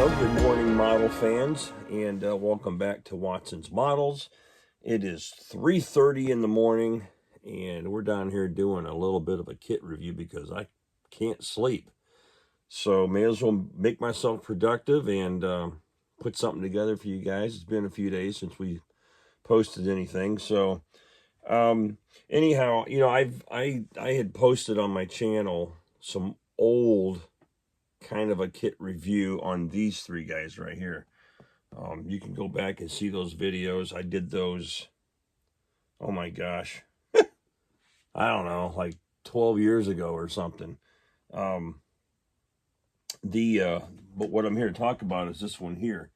Well, good morning, model fans, and welcome back to Watson's Models. It is 3:30 in the morning, and we're down here doing a little bit of a kit review because I can't sleep. So may as well make myself productive and put something together for you guys. It's been a few days since we posted anything. So anyhow, you know, I had posted on my channel some old kind of a kit review on these three guys right here. You can go back and see those videos. I did those, oh my gosh, I don't know, like 12 years ago or something. But what I'm here to talk about is this one here,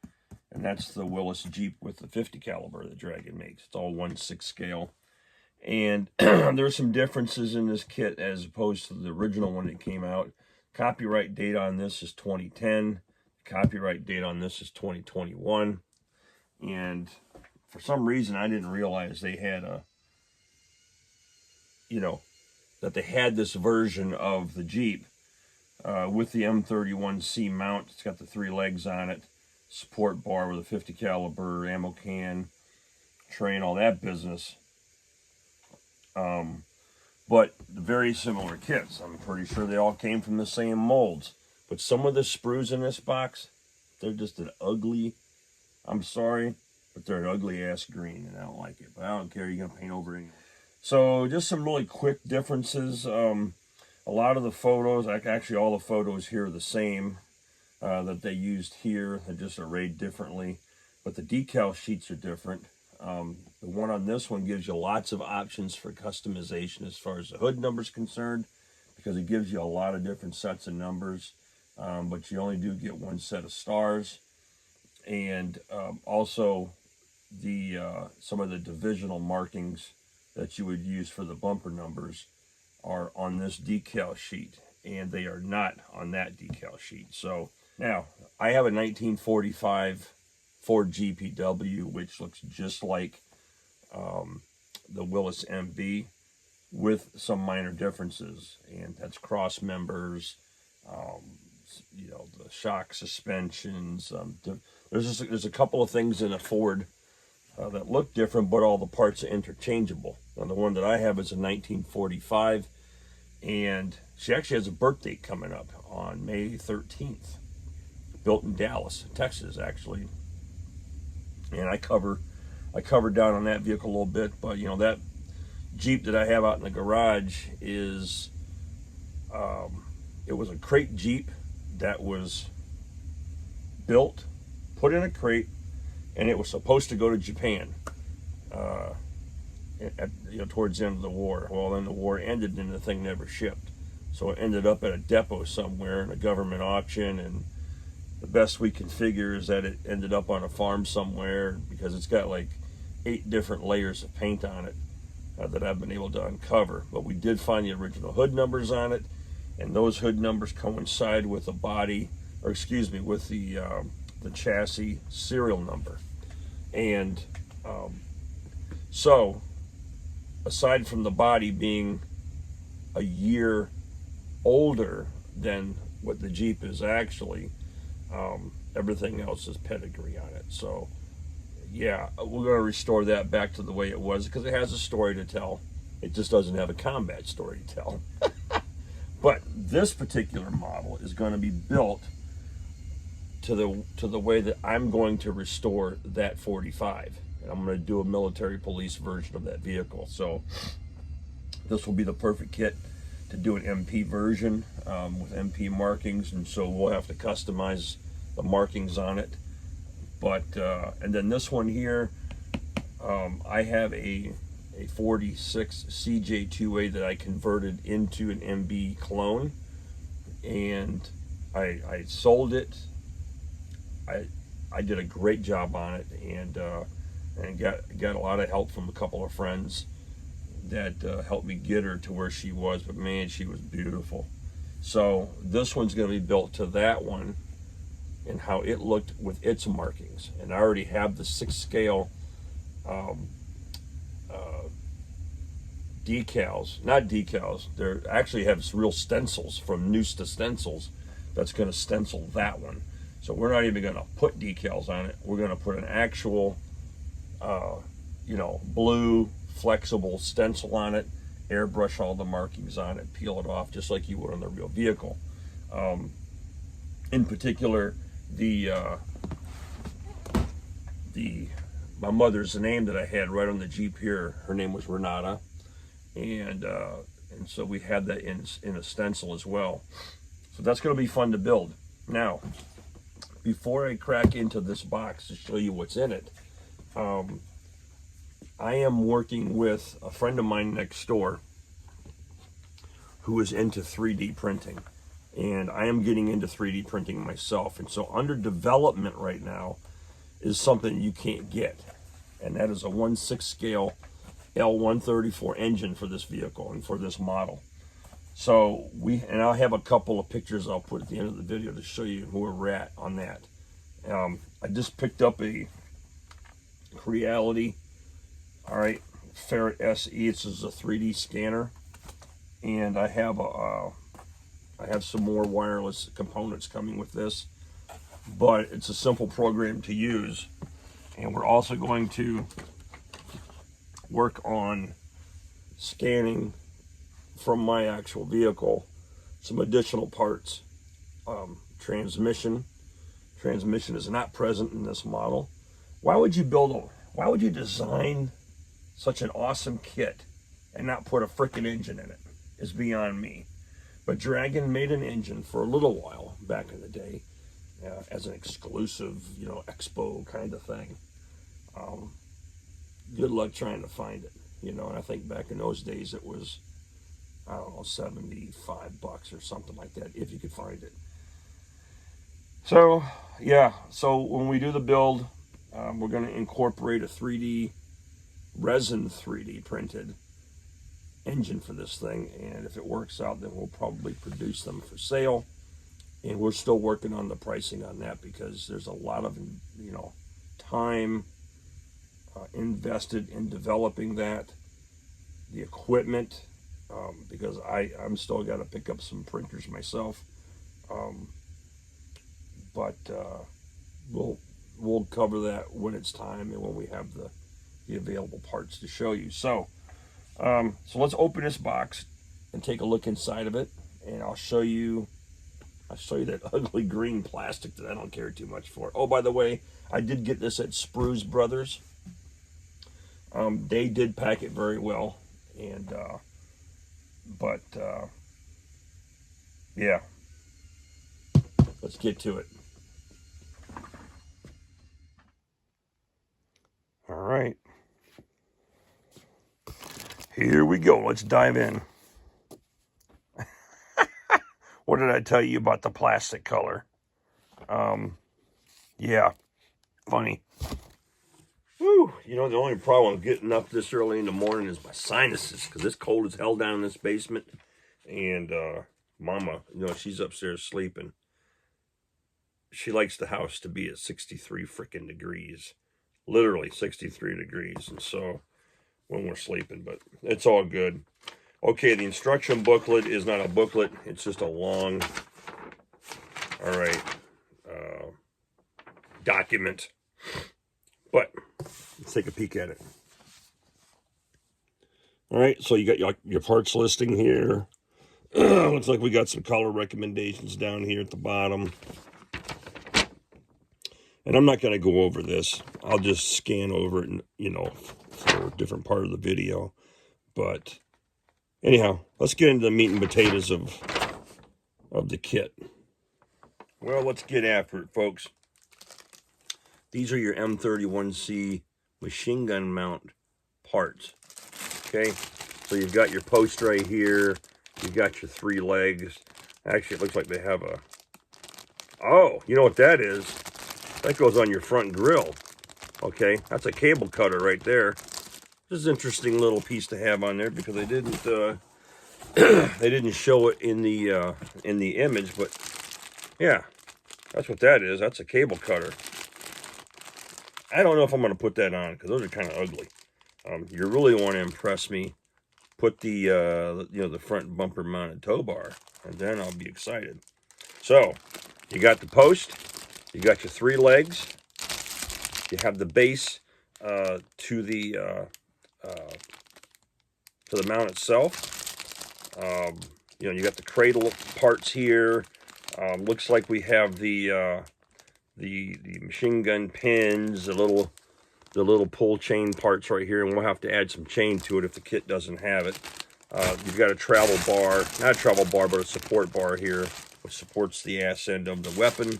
and that's the Willys Jeep with the 50 caliber that Dragon makes. It's all 1/6 scale, and there's some differences in this kit as opposed to the original one that came out. Copyright date on this is 2010. Copyright date on this is 2021. And for some reason, I didn't realize they had that they had this version of the Jeep with the M31C mount. It's got the 3 legs on it, support bar with a 50 caliber ammo can, tray, and all that business. But very similar kits. I'm pretty sure they all came from the same molds. But some of the sprues in this box, they're just an ugly, I'm sorry, but they're an ugly ass green, and I don't like it. But I don't care, you're going to paint over it anyway. So just some really quick differences. A lot of the photos, actually all the photos here are the same that they used here. They're just arrayed differently. But the decal sheets are different. The one on this one gives you lots of options for customization as far as the hood number is concerned, because it gives you a lot of different sets of numbers, but you only do get one set of stars. And also the some of the divisional markings that you would use for the bumper numbers are on this decal sheet, and they are not on that decal sheet. So now I have a 1945 Ford GPW, which looks just like the Willys MB, with some minor differences, and that's cross members, the shock suspensions. There's a couple of things in a Ford that look different, but all the parts are interchangeable. Now, the one that I have is a 1945, and she actually has a birthday coming up on May 13th. Built in Dallas, Texas, actually. And I covered down on that vehicle a little bit, but that Jeep that I have out in the garage is it was a crate Jeep that was built, put in a crate, and it was supposed to go to Japan towards the end of the war. Well, then the war ended and the thing never shipped, so it ended up at a depot somewhere in a government auction, and the best we can figure is that it ended up on a farm somewhere, because it's got like 8 different layers of paint on it that I've been able to uncover. But we did find the original hood numbers on it, and those hood numbers coincide with the body, or excuse me, with the chassis serial number. And so aside from the body being a year older than what the Jeep is actually, everything else is pedigree on it. So yeah, we're going to restore that back to the way it was, because it has a story to tell. It just doesn't have a combat story to tell. But this particular model is going to be built to the way that I'm going to restore that 45, and I'm going to do a military police version of that vehicle. So this will be the perfect kit to do an MP version with MP markings, and so we'll have to customize the markings on it. But and then this one here, I have a 46 CJ2A that I converted into an MB clone, and I sold it. I did a great job on it, and got a lot of help from a couple of friends that helped me get her to where she was. But man, she was beautiful. So this one's going to be built to that one and how it looked with its markings. And I already have the 6 scale decals, not decals, they actually have real stencils from Noosta Stencils that's going to stencil that one. So we're not even going to put decals on it. We're going to put an actual, you know, blue flexible stencil on it, airbrush all the markings on it, peel it off just like you would on the real vehicle. In particular, my mother's name that I had right on the Jeep here, her name was Renata, and so we had that in a stencil as well. So that's going to be fun to build. Now, before I crack into this box to show you what's in it, I am working with a friend of mine next door who is into 3D printing, and I am getting into 3D printing myself. And so under development right now is something you can't get, and that is a 1/6 scale L134 engine for this vehicle and for this model. So and I'll have a couple of pictures I'll put at the end of the video to show you where we're at on that. I just picked up a Creality, all right, Ferret SE. It's just a 3D scanner, and I have some more wireless components coming with this, but it's a simple program to use. And we're also going to work on scanning from my actual vehicle some additional parts. Transmission is not present in this model. Why would you design such an awesome kit and not put a freaking engine in it? Is beyond me. But Dragon made an engine for a little while back in the day, as an exclusive, you know, expo kind of thing. Good luck trying to find it, you know. And I think back in those days it was, I don't know, $75 or something like that, if you could find it. So yeah, so when we do the build, we're going to incorporate a 3D resin 3D printed engine for this thing, and if it works out, then we'll probably produce them for sale. And we're still working on the pricing on that, because there's a lot of, you know, time invested in developing that, the equipment, because I'm still got to pick up some printers myself, but we'll cover that when it's time and when we have the available parts to show you. So let's open this box and take a look inside of it, and I'll show you that ugly green plastic that I don't care too much for. Oh, by the way, I did get this at Spruce Brothers. They did pack it very well, and yeah, let's get to it. All right, here we go. Let's dive in. What did I tell you about the plastic color? Yeah, funny. Whew, you know, the only problem with getting up this early in the morning is my sinuses, because it's cold as hell down in this basement. And Mama, you know, she's upstairs sleeping. She likes the house to be at 63 freaking degrees. Literally 63 degrees. And so, when we're sleeping, but it's all good. Okay, the instruction booklet is not a booklet. It's just a long, all right, document. But let's take a peek at it. All right, so you got your parts listing here. Looks like we got some color recommendations down here at the bottom. And I'm not going to go over this. I'll just scan over it, you know, for a different part of the video. But anyhow, let's get into the meat and potatoes of the kit. Well, let's get after it, folks. These are your M31C machine gun mount parts. Okay, so you've got your post right here. You've got your 3 legs. Actually, it looks like they have a... Oh, you know what that is? That goes on your front grille. Okay, that's a cable cutter right there. This is an interesting little piece to have on there, because they didn't they didn't show it in the image, but yeah, that's what that is. That's a cable cutter. I don't know if I'm going to put that on, because those are kind of ugly. You really want to impress me, put the you know, the front bumper mounted tow bar, and then I'll be excited. So you got the post, You got your 3 legs. You have the base to the mount itself. You know, you got the cradle parts here. Looks like we have the machine gun pins, the little pull chain parts right here, and we'll have to add some chain to it if the kit doesn't have it. You've got a travel bar, not a travel bar, but a support bar here, which supports the ass end of the weapon.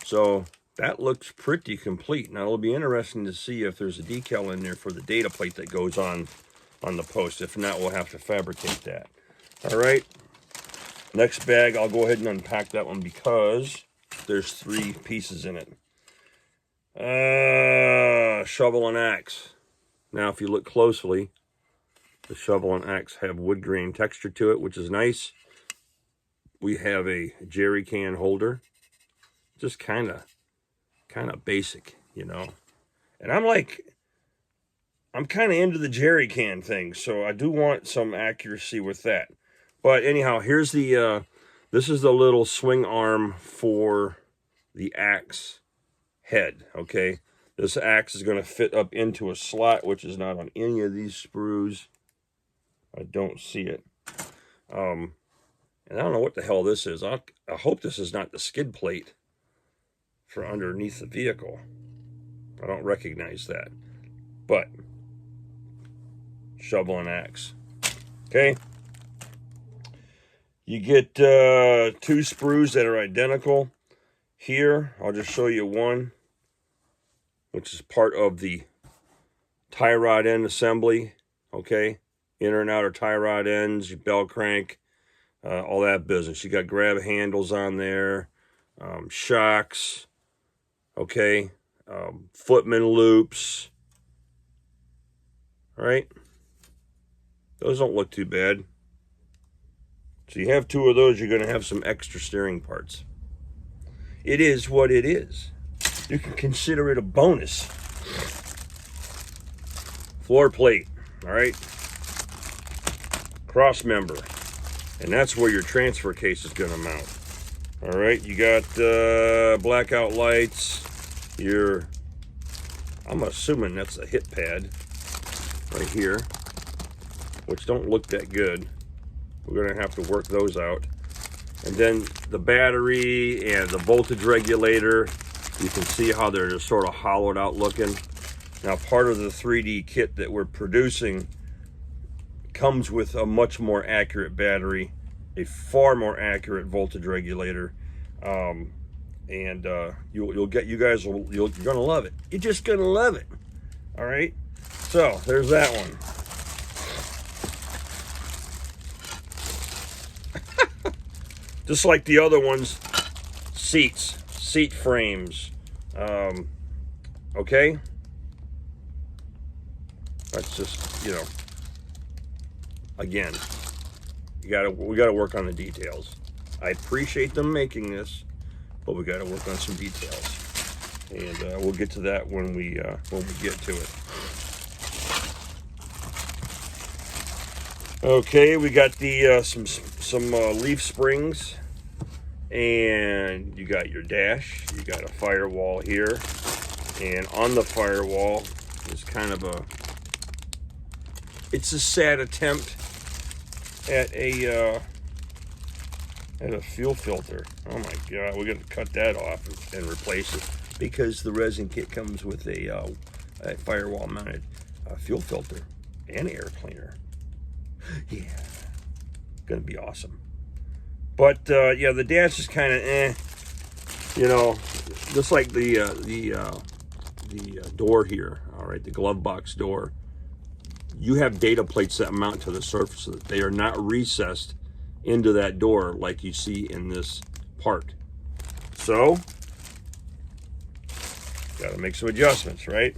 So that looks pretty complete. Now it'll be interesting to see if there's a decal in there for the data plate that goes on the post. If not, we'll have to fabricate that. All right. Next bag, I'll go ahead and unpack that one because there's 3 pieces in it. Shovel and axe. Now, if you look closely, the shovel and axe have wood grain texture to it, which is nice. We have a jerry can holder. Just kind of basic, you know. And I'm kind of into the jerry can thing, so I do want some accuracy with that. But anyhow, here's the, this is the little swing arm for the axe head, okay? This axe is going to fit up into a slot, which is not on any of these sprues. I don't see it. And I don't know what the hell this is. I hope this is not the skid plate for underneath the vehicle. I don't recognize that. But, shovel and axe. Okay? You get 2 sprues that are identical. Here, I'll just show you one, which is part of the tie rod end assembly. Okay? Inner and outer tie rod ends, your bell crank, all that business. You got grab handles on there, shocks, okay, footman loops. All right? Those don't look too bad. So you have 2 of those, you're going to have some extra steering parts. It is what it is. You can consider it a bonus. Floor plate, all right? Cross member. And that's where your transfer case is going to mount. All right, you got blackout lights. I'm assuming that's a hit pad right here, which don't look that good. We're going to have to work those out. And then the battery and the voltage regulator, you can see how they're just sort of hollowed out looking. Now, part of the 3D kit that we're producing comes with a much more accurate battery, a far more accurate voltage regulator, and you're gonna love it. You're just gonna love it. All right. So there's that one. Just like the other ones, seat frames. Okay. That's just, you know. Again, we gotta work on the details. I appreciate them making this, but we gotta work on some details, and we'll get to that when we get to it. Okay, we got the some leaf springs, and you got your dash. You got a firewall here, and on the firewall is kind of it's a sad attempt at a fuel filter. Oh my God, we're gonna cut that off and replace it because the resin kit comes with a firewall mounted fuel filter and air cleaner. Yeah, gonna be awesome. But yeah, the dash is kind of you know, just like the door here. All right, the glove box door. You have data plates that mount to the surface so that they are not recessed into that door like you see in this part. So, gotta make some adjustments, right?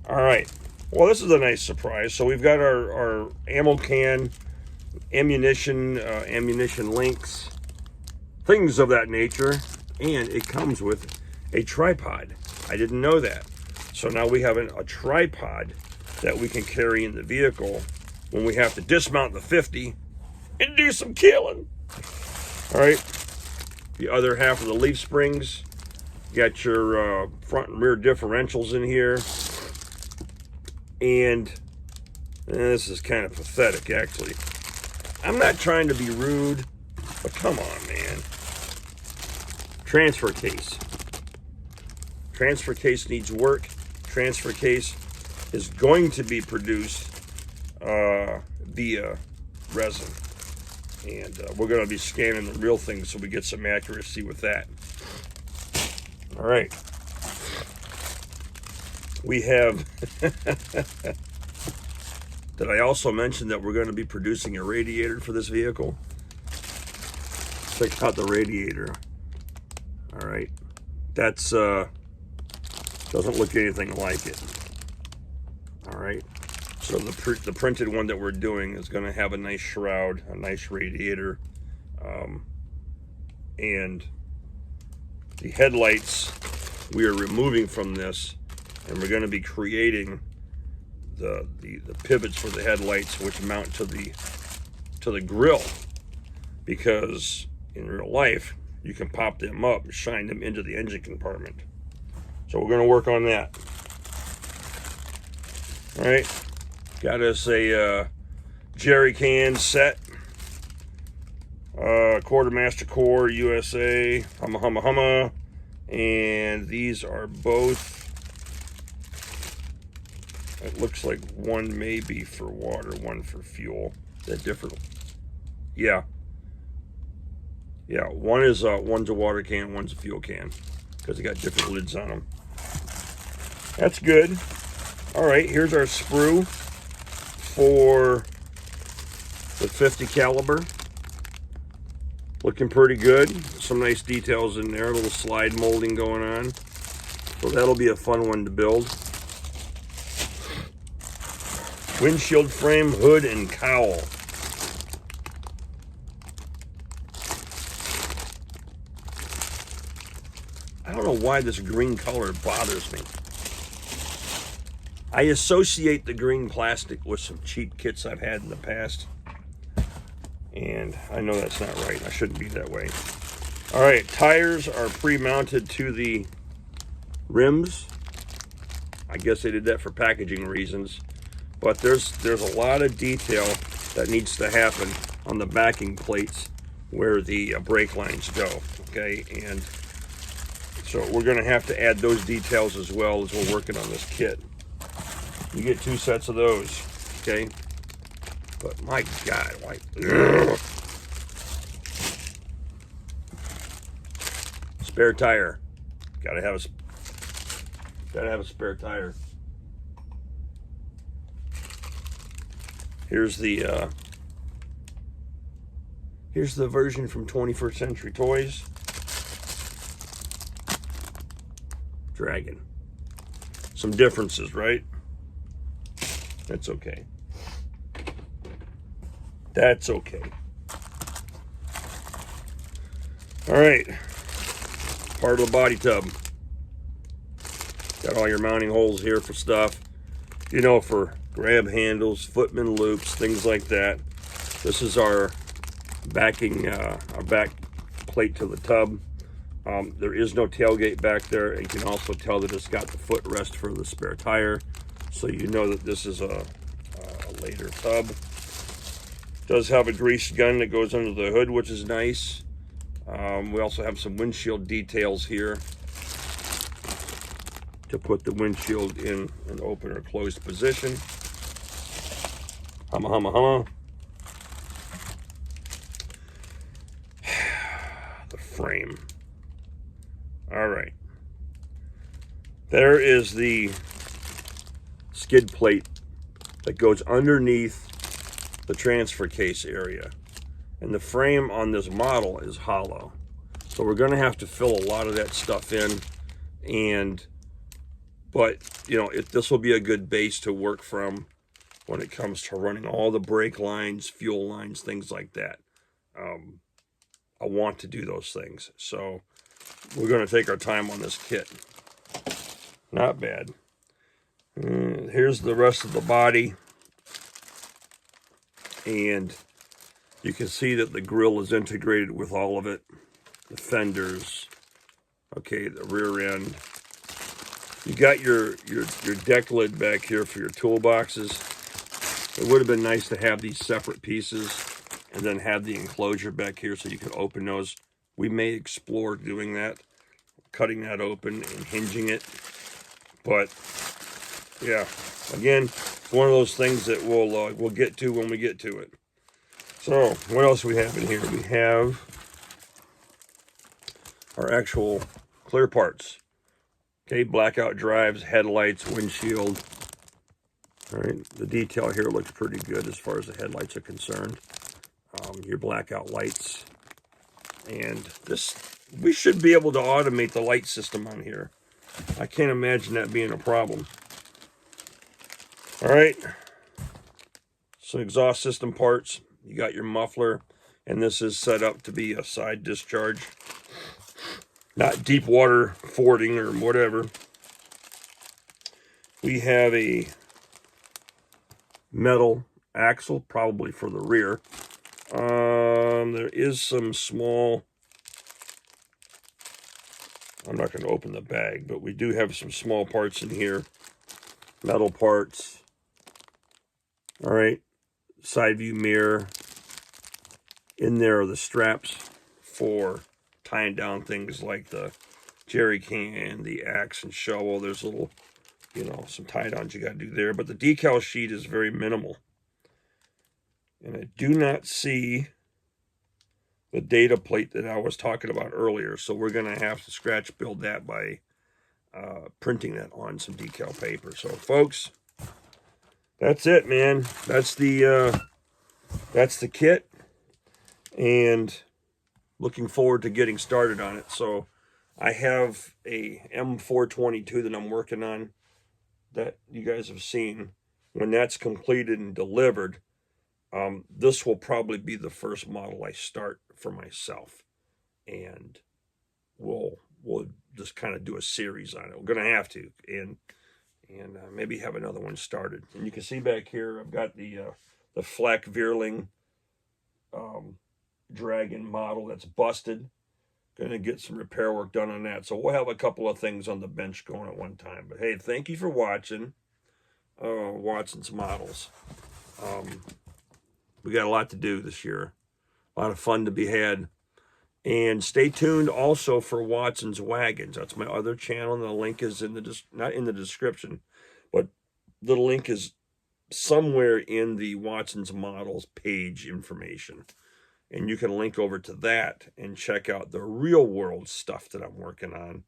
All right. Well, this is a nice surprise. So we've got our ammo can, ammunition links, things of that nature, and it comes with a tripod. I didn't know that. So now we have a tripod that we can carry in the vehicle when we have to dismount the 50 and do some killing. All right. The other half of the leaf springs Got your front and rear differentials in here. And this is kind of pathetic, actually. I'm not trying to be rude, but come on, man. Transfer case. Transfer case needs work. Transfer case is going to be produced via resin. And we're going to be scanning the real thing so we get some accuracy with that. All right. We have... Did I also mention that we're going to be producing a radiator for this vehicle? Check out the radiator. All right. That's... doesn't look anything like it. All right. So the printed one that we're doing is going to have a nice shroud, a nice radiator, and the headlights we are removing from this, and we're going to be creating the pivots for the headlights, which mount to the grill, because in real life you can pop them up and shine them into the engine compartment. So we're going to work on that. All right. Got us a jerry can set, Quartermaster Core USA, humma humma humma, and these are both, it looks like one may be for water, one for fuel. They're different. Yeah, one's a water can, one's a fuel can, because they got different lids on them. That's good. All right, here's our sprue for the 50 caliber. Looking pretty good. Some nice details in there, a little slide molding going on. So that'll be a fun one to build. Windshield frame, hood, and cowl. I don't know why this green color bothers me. I associate the green plastic with some cheap kits I've had in the past. And I know that's not right. I shouldn't be that way. All right, tires are pre-mounted to the rims. I guess they did that for packaging reasons. But there's a lot of detail that needs to happen on the backing plates where the brake lines go, okay? And so we're gonna have to add those details as well as we're working on this kit. You get 2 sets of those, okay? But my God, why? Ugh. Spare tire. Gotta have a spare tire. Here's the version from 21st Century Toys. Dragon. Some differences, right? That's okay. That's okay. All right. Part of the body tub. Got all your mounting holes here for stuff. You know, for grab handles, footman loops, things like that. This is our backing, our back plate to the tub. There is no tailgate back there. And you can also tell that it's got the footrest for the spare tire. So you know that this is a later tub. Does have a grease gun that goes under the hood, which is nice. We also have some windshield details here to put the windshield in an open or closed position. Humma, humma, humma. The frame. All right. There is the skid plate that goes underneath the transfer case area. And the frame on this model is hollow. So we're gonna have to fill a lot of that stuff in. But you know, this will be a good base to work from when it comes to running all the brake lines, fuel lines, things like that. I want to do those things. So we're gonna take our time on this kit. Not bad. Here's the rest of the body. And you can see that the grille is integrated with all of it. The fenders, Okay, the rear end. You got your deck lid back here for your toolboxes. It would have been nice to have these separate pieces and then have the enclosure back here so you could open those. We may explore doing that, cutting that open and hinging it. But yeah, again, it's one of those things that we'll get to when we get to it. So what else do we have in here? We have our actual clear parts. Okay, blackout drives, headlights, windshield. All right, the detail here looks pretty good as far as the headlights are concerned. Your blackout lights. And this, we should be able to automate the light system on here. I can't imagine that being a problem. All right, some exhaust system parts. You got your muffler, and this is set up to be a side discharge. Not deep water fording or whatever. We have a metal axle, probably for the rear. There is some small, I'm not going to open the bag, but we do have some small parts in here. Metal parts. All right, side view mirror. In there are the straps for tying down things like the jerry can, the axe and shovel. There's a little, you know, some tie downs you got to do there. But the decal sheet is very minimal. And I do not see the data plate that I was talking about earlier. So we're going to have to scratch build that by printing that on some decal paper. So folks, that's it, man. That's the kit. And looking forward to getting started on it. So I have a M422 that I'm working on that you guys have seen. When that's completed and delivered, this will probably be the first model I start for myself. And we'll just kind of do a series on it. We're going to have to. And maybe have another one started. And you can see back here, I've got the Fleck Veerling Dragon model that's busted. Going to get some repair work done on that. So we'll have a couple of things on the bench going at one time. But hey, thank you for watching Watson's Models. We got a lot to do this year. A lot of fun to be had. And stay tuned also for Watson's Wagons. That's my other channel, and the link is in the not in the description, but the link is somewhere in the Watson's Models page information. And you can link over to that and check out the real world stuff that I'm working on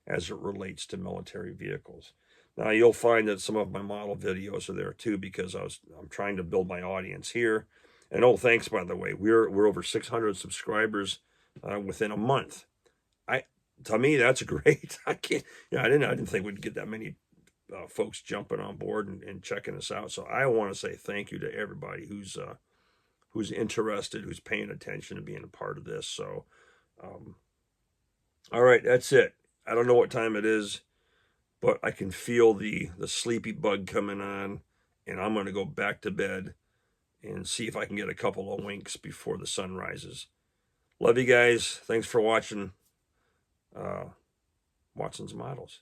as it relates to military vehicles. Now you'll find that some of my model videos are there too, because I'm trying to build my audience here. And oh, thanks, by the way, we're over 600 subscribers within a month. To me, that's great. I didn't think we'd get that many folks jumping on board and checking us out. So I want to say thank you to everybody who's interested, who's paying attention to being a part of this. So, all right, that's it. I don't know what time it is, but I can feel the sleepy bug coming on, and I'm going to go back to bed and see if I can get a couple of winks before the sun rises. Love you guys. Thanks for watching Watson's Models.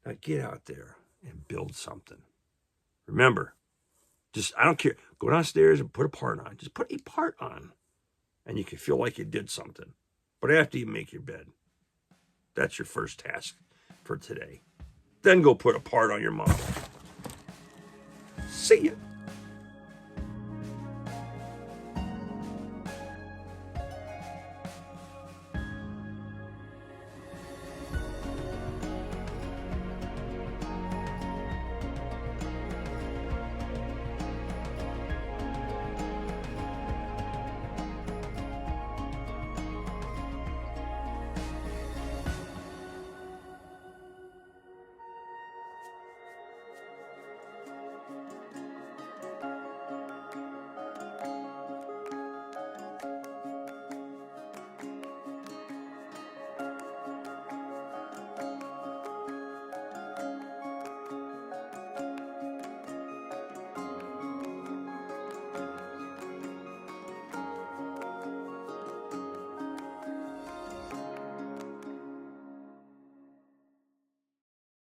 Now get out there and build something. Remember, I don't care. Go downstairs and put a part on. Just put a part on. And you can feel like you did something. But after you make your bed, that's your first task for today. Then go put a part on your model. See ya.